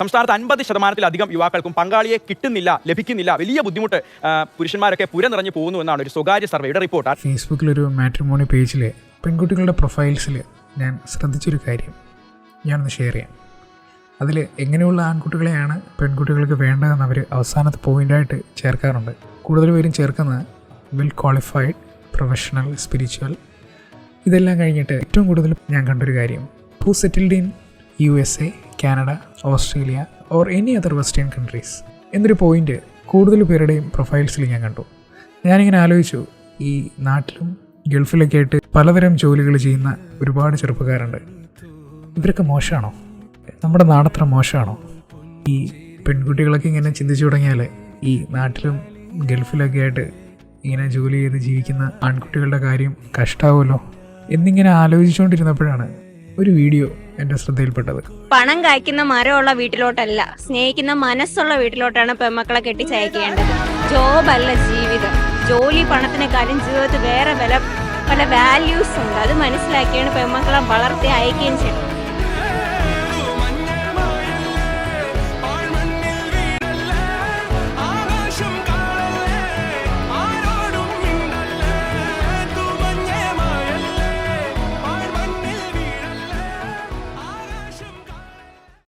സംസ്ഥാനത്ത് 50% യുവാക്കൾക്കും പങ്കാളിയെ ലഭിക്കുന്നില്ല. വലിയ ബുദ്ധിമുട്ട് പുരുഷന്മാരൊക്കെ പുര നിറഞ്ഞു പോകുന്നു എന്നാണ് ഒരു സ്വകാര്യ സർവേയുടെ റിപ്പോർട്ട്. ഫേസ്ബുക്കിലൊരു മാട്രിമോണി പേജിൽ പെൺകുട്ടികളുടെ പ്രൊഫൈൽസിൽ ഞാൻ ശ്രദ്ധിച്ചൊരു കാര്യം ഞാനൊന്ന് ഷെയർ ചെയ്യാം. അതിൽ എങ്ങനെയുള്ള ആൺകുട്ടികളെയാണ് പെൺകുട്ടികൾക്ക് വേണ്ടതെന്ന് അവർ അവസാനത്തെ പോയിൻ്റായിട്ട് ചേർക്കാറുണ്ട്. കൂടുതൽ പേരും ചേർക്കുന്നത് വെൽ ക്വാളിഫൈഡ്, പ്രൊഫഷണൽ, സ്പിരിച്വൽ. ഇതെല്ലാം കഴിഞ്ഞിട്ട് ഏറ്റവും കൂടുതൽ ഞാൻ കണ്ടൊരു കാര്യം who settled in USA, Canada, Australia or any other western countries എന്നൊരു പോയിൻ്റ് കൂടുതൽ പേരുടെയും പ്രൊഫൈൽസിൽ ഞാൻ കണ്ടു. ഞാനിങ്ങനെ ആലോചിച്ചു, ഈ നാട്ടിലും ഗൾഫിലൊക്കെ ആയിട്ട് പലതരം ജോലികൾ ചെയ്യുന്ന ഒരുപാട് ചെറുപ്പക്കാരുണ്ട്. ഇവരൊക്കെ മോശമാണോ? നമ്മുടെ നാടത്ര മോശമാണോ? ഈ പെൺകുട്ടികളൊക്കെ ഇങ്ങനെ ചിന്തിച്ചു തുടങ്ങിയാൽ ഈ നാട്ടിലും ഗൾഫിലൊക്കെ ആയിട്ട് ഇങ്ങനെ ജോലി ചെയ്ത് ജീവിക്കുന്ന ആൺകുട്ടികളുടെ കാര്യം കഷ്ടാവുമല്ലോ എന്നിങ്ങനെ ആലോചിച്ചുകൊണ്ടിരുന്നപ്പോഴാണ് ഒരു വീഡിയോ എൻ്റെ ശ്രദ്ധയിൽപ്പെട്ടത്. പണം കായ്ക്കുന്ന മരമുള്ള വീട്ടിലോട്ടല്ല, സ്നേഹിക്കുന്ന മനസ്സുള്ള വീട്ടിലോട്ടാണ് പെൺമക്കളെ കെട്ടിച്ചയക്കേണ്ടത്. ജോബല്ല ജീവിതം. ജോലി പണത്തിനെക്കാളും ജീവിതത്തിൽ വേറെ പല വാല്യൂസ് ഉണ്ട്. അത് മനസ്സിലാക്കിയാണ് പെൺമക്കളെ വളർത്തി അയക്കുകയും ചെയ്യും.